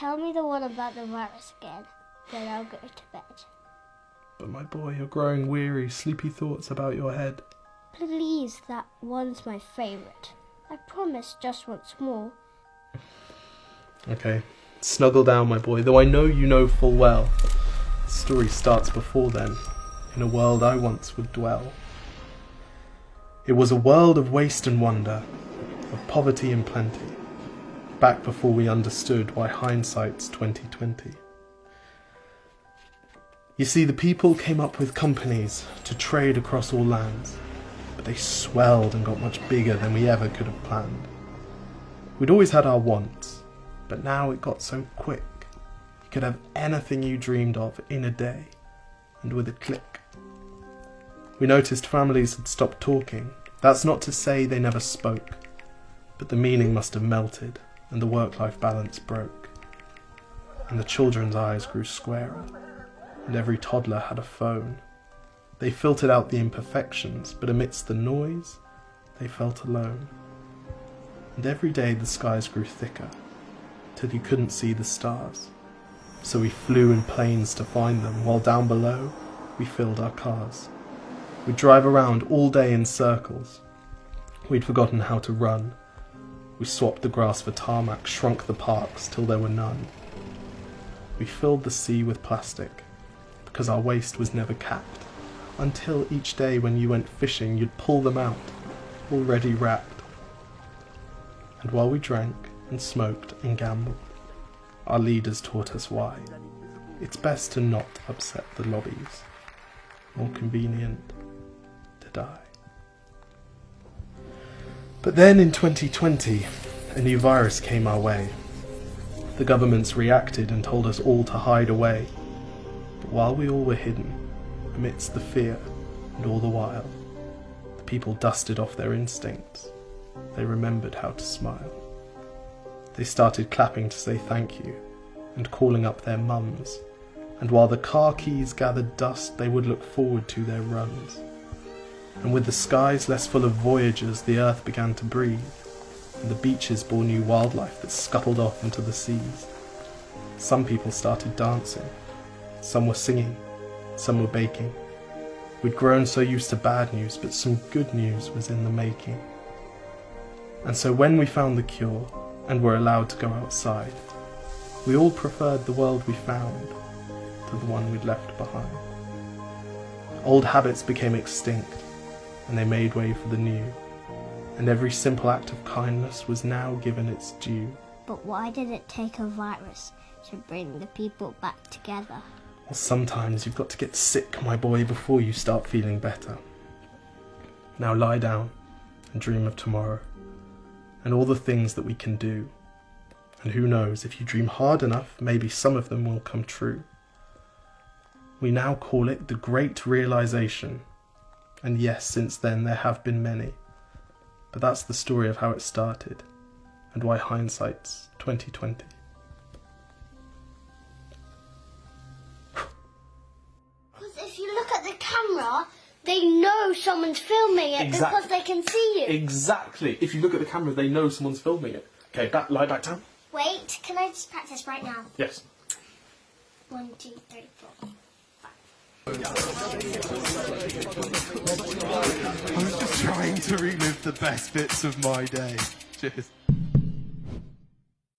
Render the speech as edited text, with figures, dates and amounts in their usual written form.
Tell me the one about the virus again, then I'll go to bed. But my boy, you're growing weary, sleepy thoughts about your head. Please, that one's my favourite. I promise just once more. Okay, snuggle down, my boy, though I know you know full well. The story starts before then, in a world I once would dwell. It was a world of waste and wonder, of poverty and plenty, back before we understood why hindsight's 2020. You see, the people came up with companies to trade across all lands, but they swelled and got much bigger than we ever could have planned. We'd always had our wants, but now it got so quick. You could have anything you dreamed of in a day, and with a click. We noticed families had stopped talking. That's not to say they never spoke, but the meaning must have melted, and the work-life balance broke. And the children's eyes grew squarer, and every toddler had a phone. They filtered out the imperfections, but amidst the noise, they felt alone. And every day the skies grew thicker, till you couldn't see the stars. So we flew in planes to find them, while down below, we filled our cars. We'd drive around all day in circles. We'd forgotten how to run. We swapped the grass for tarmac, shrunk the parks till there were none. We filled the sea with plastic, because our waste was never capped, until each day when you went fishing you'd pull them out, already wrapped. And while we drank and smoked and gambled, our leaders taught us why. It's best to not upset the lobbies, more convenient to die. But then in 2020, a new virus came our way. The governments reacted and told us all to hide away. But while we all were hidden, amidst the fear and all the while, the people dusted off their instincts. They remembered how to smile. They started clapping to say thank you and calling up their mums. And while the car keys gathered dust, they would look forward to their runs. And with the skies less full of voyagers, the earth began to breathe, and the beaches bore new wildlife that scuttled off into the seas. Some people started dancing, some were singing, some were baking. We'd grown so used to bad news, but some good news was in the making. And so when we found the cure, and were allowed to go outside, we all preferred the world we found to the one we'd left behind. Old habits became extinct, and they made way for the new, and every simple act of kindness was now given its due. But why did it take a virus to bring the people back together? Well, sometimes you've got to get sick, my boy, before you start feeling better. Now lie down and dream of tomorrow, and all the things that we can do. And who knows, if you dream hard enough, maybe some of them will come true. We now call it the Great Realization. And yes, since then there have been many. But that's the story of how it started, and why hindsight's 2020. Because if you look at the camera, they know someone's filming it because they can see you. Exactly. If you look at the camera, they know someone's filming it. Okay, lie back down. Wait, can I just practice right now? Yes. 1, 2, 3, 4. I was just trying to relive the best bits of my day. Cheers.